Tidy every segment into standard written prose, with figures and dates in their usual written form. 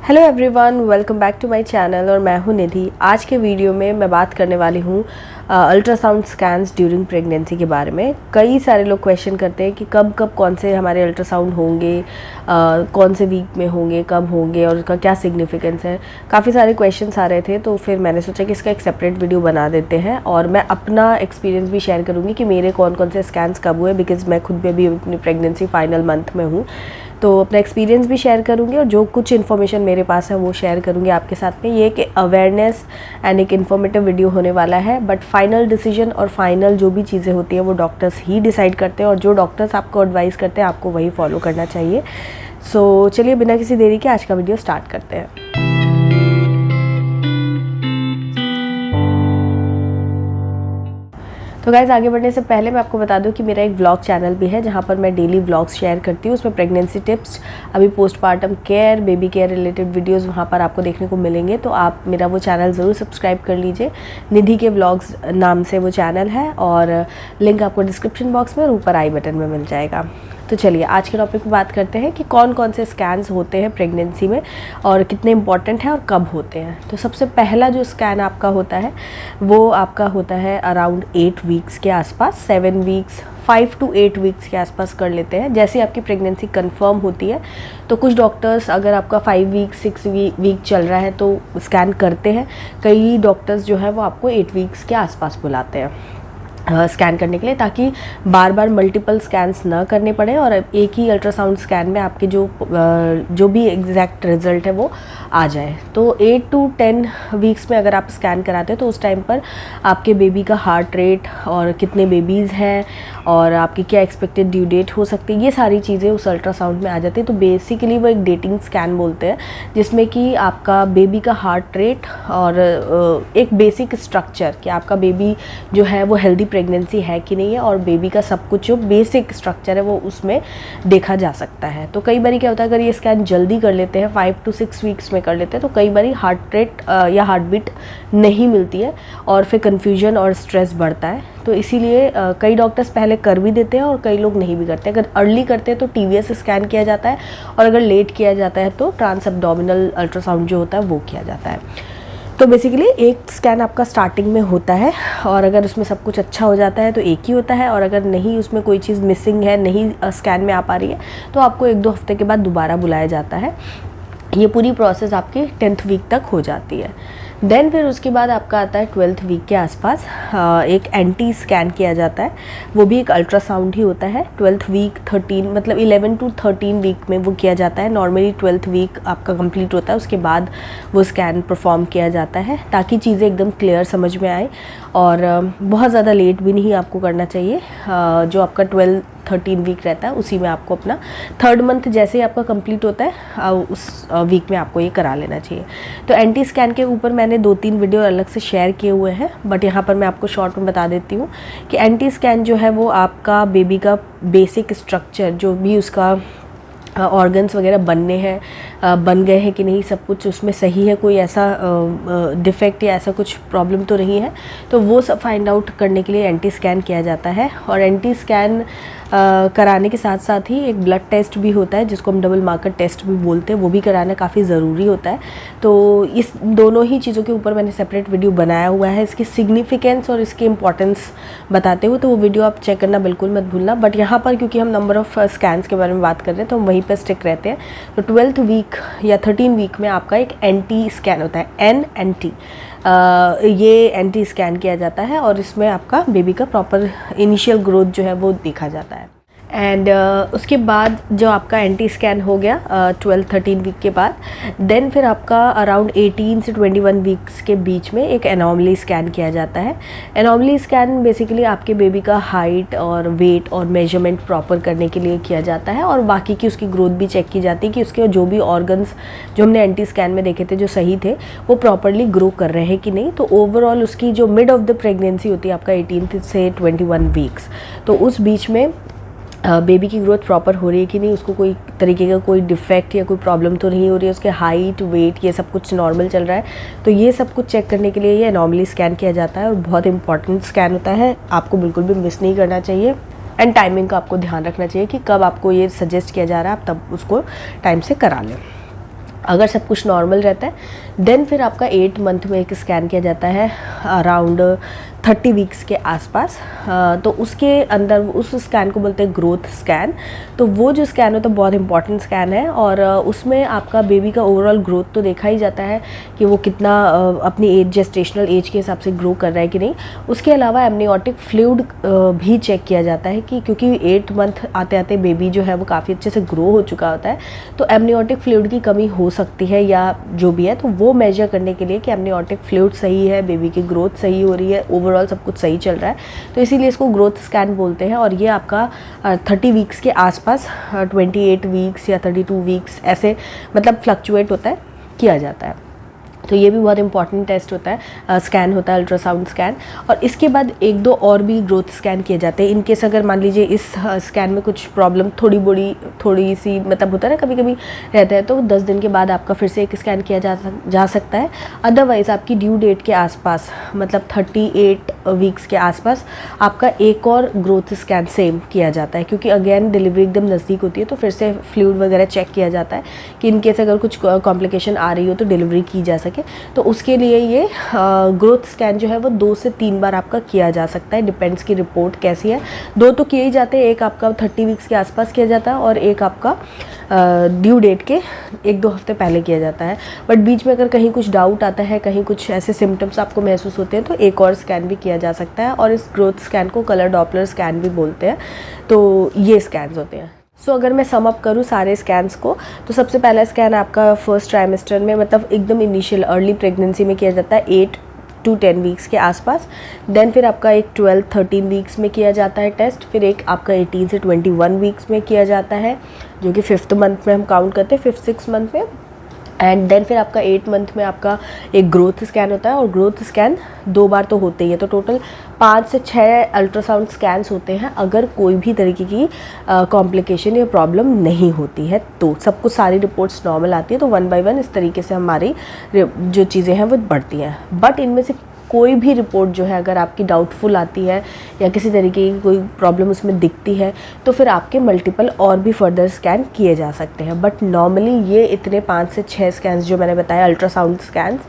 Hello everyone, welcome back to my channel और मैं हूं निधि। आज के वीडियो में मैं बात करने वाली हूं अल्ट्रासाउंड स्कैन्स ड्यूरिंग प्रेगनेंसी के बारे में। कई सारे लोग क्वेश्चन करते हैं कि कब कब कौन से हमारे अल्ट्रासाउंड होंगे, कौन से वीक में होंगे, कब होंगे और उसका क्या सिग्निफिकेंस है। काफ़ी सारे क्वेश्चन्स आ रहे थे, तो फिर मैंने सोचा कि इसका एक सेपरेट वीडियो बना देते हैं और मैं अपना एक्सपीरियंस भी शेयर करूँगी कि मेरे कौन कौन से स्कैन्स कब हुए, बिकॉज मैं खुद भी अभी अपनी प्रेगनेंसी फाइनल मंथ में हूँ। तो अपना एक्सपीरियंस भी शेयर करूँगी और जो कुछ इन्फॉर्मेशन मेरे पास है वो शेयर करूँगी आपके साथ में। ये एक अवेयरनेस एंड एक इन्फॉर्मेटिव वीडियो होने वाला है, बट फाइनल डिसीजन और फाइनल जो भी चीज़ें होती हैं वो डॉक्टर्स ही डिसाइड करते हैं और जो डॉक्टर्स आपको एडवाइस करते हैं आपको वही फॉलो करना चाहिए। सो चलिए बिना किसी देरी के आज का वीडियो स्टार्ट करते हैं। तो गाइज़, आगे बढ़ने से पहले मैं आपको बता दूं कि मेरा एक व्लॉग चैनल भी है जहां पर मैं डेली व्लॉग्स शेयर करती हूं। उसमें प्रेगनेंसी टिप्स, अभी postpartum care, baby care related videos वहां पर आपको देखने को मिलेंगे। तो आप मेरा वो चैनल ज़रूर सब्सक्राइब कर लीजिए। निधि के व्लॉग्स नाम से वो चैनल है और लिंक आपको डिस्क्रिप्शन बॉक्स में और ऊपर आई बटन में मिल जाएगा। तो चलिए आज के टॉपिक पे बात करते हैं कि कौन कौन से स्कैन्स होते हैं प्रेगनेंसी में और कितने इंपॉर्टेंट हैं और कब होते हैं। तो सबसे पहला जो स्कैन आपका होता है वो आपका होता है अराउंड 8 वीक्स के आसपास, 7 वीक्स, 5 to 8 वीक्स के आसपास कर लेते हैं। जैसे आपकी प्रेगनेंसी कंफर्म होती है तो कुछ डॉक्टर्स, अगर आपका 5 वीक 6 वीक चल रहा है तो स्कैन करते हैं। कई डॉक्टर्स जो है वो आपको 8 वीक्स के आसपास बुलाते हैं स्कैन करने के लिए, ताकि बार बार मल्टीपल स्कैन्स ना करने पड़े और एक ही अल्ट्रासाउंड स्कैन में आपके जो भी एग्जैक्ट रिजल्ट है वो आ जाए। तो 8 to 10 वीक्स में अगर आप स्कैन कराते हैं तो उस टाइम पर आपके बेबी का हार्ट रेट और कितने बेबीज़ हैं और आपकी क्या एक्सपेक्टेड ड्यू डेट हो सकती है, ये सारी चीज़ें उस अल्ट्रासाउंड में आ जाती है। तो बेसिकली वो एक डेटिंग स्कैन बोलते हैं, जिसमें कि आपका बेबी का हार्ट रेट और एक बेसिक स्ट्रक्चर कि आपका बेबी जो है वो हेल्दी प्रेगनेंसी है कि नहीं है और बेबी का सब कुछ जो बेसिक स्ट्रक्चर है वो उसमें देखा जा सकता है। तो कई बार क्या होता है, अगर ये स्कैन जल्दी कर लेते हैं, 5 to 6 वीक्स में कर लेते हैं, तो कई बार हार्ट रेट या हार्ट बीट नहीं मिलती है और फिर कन्फ्यूजन और स्ट्रेस बढ़ता है। तो इसीलिए कई डॉक्टर्स पहले कर भी देते हैं और कई लोग नहीं भी करते। अगर अर्ली करते हैं तो टीवीएस स्कैन किया जाता है और अगर लेट किया जाता है तो ट्रांस एब्डोमिनल अल्ट्रासाउंड जो होता है वो किया जाता है। तो बेसिकली एक स्कैन आपका स्टार्टिंग में होता है और अगर उसमें सब कुछ अच्छा हो जाता है तो एक ही होता है, और अगर नहीं, उसमें कोई चीज़ मिसिंग है, नहीं स्कैन में आ पा रही है, तो आपको 1-2 हफ्ते के बाद दोबारा बुलाया जाता है। ये पूरी प्रोसेस आपकी 10th वीक तक हो जाती है। देन फिर उसके बाद आपका आता है 12th वीक के आसपास एक एंटी स्कैन किया जाता है, वो भी एक अल्ट्रासाउंड ही होता है। 12th वीक 13 मतलब 11 to 13 वीक में वो किया जाता है। नॉर्मली 12th वीक आपका कंप्लीट होता है, उसके बाद वो स्कैन परफॉर्म किया जाता है ताकि चीज़ें एकदम क्लियर समझ में आए और बहुत ज़्यादा लेट भी नहीं आपको करना चाहिए। जो आपका 12-13 वीक रहता है उसी में आपको अपना 3rd मंथ जैसे ही आपका कंप्लीट होता है उस वीक में आपको ये करा लेना चाहिए। तो एंटी स्कैन के ऊपर मैंने 2-3 वीडियो अलग से शेयर किए हुए हैं, बट यहाँ पर मैं आपको शॉर्ट में बता देती हूँ कि एंटी स्कैन जो है वो आपका बेबी का बेसिक स्ट्रक्चर, जो भी उसका ऑर्गन्स वगैरह बनने हैं, बन गए हैं कि नहीं, सब कुछ उसमें सही है, कोई ऐसा डिफेक्ट या ऐसा कुछ प्रॉब्लम तो नहीं है, तो वो सब फाइंड आउट करने के लिए एंटी स्कैन किया जाता है। और एंटी स्कैन कराने के साथ साथ ही एक ब्लड टेस्ट भी होता है जिसको हम डबल मार्कर टेस्ट भी बोलते हैं, वो भी कराना काफ़ी ज़रूरी होता है। तो इस दोनों ही चीज़ों के ऊपर मैंने सेपरेट वीडियो बनाया हुआ है, इसकी सिग्निफिकेंस और इसकी इंपॉर्टेंस बताते हुए, तो वो वीडियो आप चेक करना बिल्कुल मत भूलना। बट यहाँ पर क्योंकि हम नंबर ऑफ़ स्कैन्स के बारे में बात कर रहे हैं तो हम वहीं पर स्टिक रहते हैं। तो 12th वीक या 13 वीक में आपका एक एंटी स्कैन होता है, NNT। ये एंटी स्कैन किया जाता है और इसमें आपका बेबी का प्रॉपर इनिशियल ग्रोथ जो है वो देखा जाता है। एंड उसके बाद जो आपका एंटी स्कैन हो गया 12-13 वीक के बाद, देन फिर आपका अराउंड 18 से 21 वीक्स के बीच में एक एनॉमली स्कैन किया जाता है। एनॉमली स्कैन बेसिकली आपके बेबी का हाइट और वेट और मेजरमेंट प्रॉपर करने के लिए किया जाता है और बाकी की उसकी ग्रोथ भी चेक की जाती है कि उसके जो भी ऑर्गन्स जो हमने एंटी स्कैन में देखे थे जो सही थे वो प्रॉपरली ग्रो कर रहे हैं कि नहीं। तो ओवरऑल उसकी जो मिड ऑफ द प्रेगनेंसी होती है आपका 18 से 21 वीक्स, तो उस बीच में बेबी की ग्रोथ प्रॉपर हो रही है कि नहीं, उसको कोई तरीके का कोई डिफेक्ट या कोई प्रॉब्लम तो नहीं हो रही है, उसके हाइट वेट ये सब कुछ नॉर्मल चल रहा है। तो ये सब कुछ चेक करने के लिए ये एनॉमली स्कैन किया जाता है और बहुत इंपॉर्टेंट स्कैन होता है, आपको बिल्कुल भी मिस नहीं करना चाहिए। एंड टाइमिंग का आपको ध्यान रखना चाहिए कि कब आपको ये सजेस्ट किया जा रहा है, आप तब उसको टाइम से करा लें। अगर सब कुछ नॉर्मल रहता है देन फिर आपका 8 मंथ में एक स्कैन किया जाता है अराउंड 30 वीक्स के आसपास। तो उसके अंदर उस स्कैन को बोलते हैं ग्रोथ स्कैन। तो वो जो स्कैन होता है बहुत इंपॉर्टेंट स्कैन है और उसमें आपका बेबी का ओवरऑल ग्रोथ तो देखा ही जाता है कि वो कितना अपनी एज जेस्टेशनल एज के हिसाब से ग्रो कर रहा है कि नहीं। उसके अलावा एमनियोटिक फ्लूइड भी चेक किया जाता है कि क्योंकि 8 मंथ आते आते बेबी जो है वो काफ़ी अच्छे से ग्रो हो चुका होता है, तो एमनियोटिक फ्लूइड की कमी हो सकती है या जो भी है, तो वो मेजर करने के लिए कि एमनियोटिक फ्लूइड सही है, बेबी की ग्रोथ सही हो रही है, ओवरऑल सब कुछ सही चल रहा है, तो इसीलिए इसको ग्रोथ स्कैन बोलते हैं। और ये आपका 30 वीक्स के आसपास 28 वीक्स या 32 वीक्स ऐसे मतलब फ्लक्चुएट होता है, किया जाता है। तो ये भी बहुत इंपॉर्टेंट टेस्ट होता है, स्कैन होता है, अल्ट्रासाउंड स्कैन। और इसके बाद 1-2 और भी ग्रोथ स्कैन किए जाते हैं। इनकेस अगर मान लीजिए इस स्कैन में कुछ प्रॉब्लम थोड़ी सी मतलब होता है ना, कभी कभी रहता है, तो 10 दिन के बाद आपका फिर से एक स्कैन किया जा सकता है। अदरवाइज़ आपकी ड्यू डेट के आसपास मतलब 38 वीक्स के आसपास आपका एक और ग्रोथ स्कैन सेम किया जाता है, क्योंकि अगेन डिलीवरी एकदम नज़दीक होती है, तो फिर से फ्लूइड वगैरह चेक किया जाता है कि इनकेस अगर कुछ कॉम्प्लिकेशन आ रही हो तो डिलीवरी की जा सके। तो उसके लिए ये ग्रोथ स्कैन जो है वो 2 से 3 बार आपका किया जा सकता है, डिपेंड्स की रिपोर्ट कैसी है। 2 तो किए ही जाते हैं, एक आपका 30 वीक्स के आसपास किया जाता है और एक आपका ड्यू डेट के 1-2 हफ्ते पहले किया जाता है। बट बीच में अगर कहीं कुछ डाउट आता है, कहीं कुछ ऐसे सिम्टम्स आपको महसूस होते हैं, तो एक और स्कैन भी किया जा सकता है। और इस ग्रोथ स्कैन को कलर डॉपलर स्कैन भी बोलते हैं। तो ये स्कैन्स होते हैं। सो अगर मैं सम अप करूँ सारे स्कैन्स को, तो सबसे पहला स्कैन आपका फर्स्ट ट्राइमेस्टर में मतलब एकदम इनिशियल अर्ली प्रेगनेंसी में किया जाता है 8 to 10 वीक्स के आसपास। देन फिर आपका एक 12-13 वीक्स में किया जाता है टेस्ट। फिर एक आपका 18 से 21 वीक्स में किया जाता है, जो कि 5th मंथ में हम काउंट करते हैं, 5th-6th मंथ में। एंड देन फिर आपका 8 मंथ में आपका एक ग्रोथ स्कैन होता है, और ग्रोथ स्कैन 2 बार तो होते ही है, तो टोटल 5 से 6 अल्ट्रासाउंड स्कैन्स होते हैं अगर कोई भी तरीके की कॉम्प्लिकेशन या प्रॉब्लम नहीं होती है। तो सब कुछ सारी रिपोर्ट्स नॉर्मल आती है, तो 1 by 1 इस तरीके से हमारी जो चीज़ें हैं वो बढ़ती हैं। बट इनमें से कोई भी रिपोर्ट जो है अगर आपकी डाउटफुल आती है या किसी तरीके की कोई प्रॉब्लम उसमें दिखती है, तो फिर आपके मल्टीपल और भी फर्दर स्कैन किए जा सकते हैं। बट नॉर्मली ये इतने 5 से 6 स्कैन्स जो मैंने बताया अल्ट्रासाउंड स्कैन्स,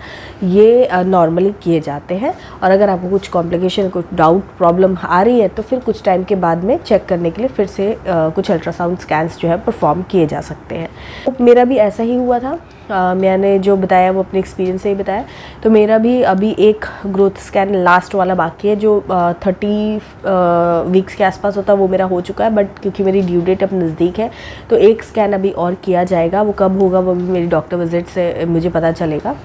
ये नॉर्मली किए जाते हैं। और अगर आपको कुछ कॉम्प्लिकेशन, कुछ डाउट प्रॉब्लम आ रही है, तो फिर कुछ टाइम के बाद में चेक करने के लिए फिर से कुछ अल्ट्रासाउंड स्कैन्स जो है परफॉर्म किए जा सकते हैं। तो मेरा भी ऐसा ही हुआ था। मैंने जो बताया वो अपने एक्सपीरियंस से ही बताया। तो मेरा भी अभी एक ग्रोथ स्कैन लास्ट वाला बाकी है, जो 30 वीक्स के आसपास होता है, वो मेरा हो चुका है। बट क्योंकि मेरी ड्यू डेट अब नज़दीक है, तो एक स्कैन अभी और किया जाएगा। वो कब होगा वो भी मेरी डॉक्टर विजिट से मुझे पता चलेगा।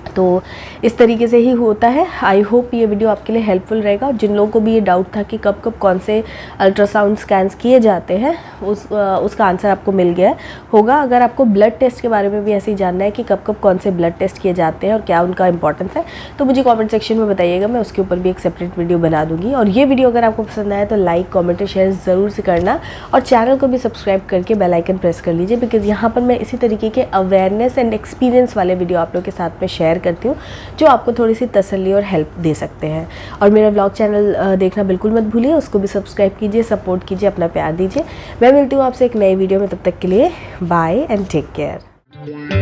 तो इस तरीके से ही होता है। आई होप ये वीडियो आपके लिए हेल्पफुल रहेगा। और जिन लोगों को भी ये डाउट था कि कब कब कौन से अल्ट्रासाउंड स्कैन्स किए जाते हैं, उसका आंसर आपको मिल गया होगा। अगर आपको ब्लड टेस्ट के बारे में भी ऐसे ही जानना है कि कब कब कौन से ब्लड टेस्ट किए जाते हैं और क्या उनका इंपॉर्टेंस है, तो मुझे कॉमेंट सेक्शन में बताइएगा, मैं उसके ऊपर भी एक सेपरेट वीडियो बना दूँगी। और ये वीडियो अगर आपको पसंद आए तो लाइक, कॉमेंट और शेयर ज़रूर से करना, और चैनल को भी सब्सक्राइब करके बेल आइकन प्रेस कर लीजिए, बिकॉज यहाँ पर मैं इसी तरीके के अवेयरनेस एंड एक्सपीरियंस वाले वीडियो आप लोग के साथ में शेयर करती हूँ, जो आपको थोड़ी सी तसल्ली और हेल्प दे सकते हैं। और मेरा व्लॉग चैनल देखना बिल्कुल मत भूलिए, उसको भी सब्सक्राइब कीजिए, सपोर्ट कीजिए, अपना प्यार दीजिए। मैं मिलती हूँ आपसे एक नई वीडियो में, तब तक के लिए बाय एंड टेक केयर।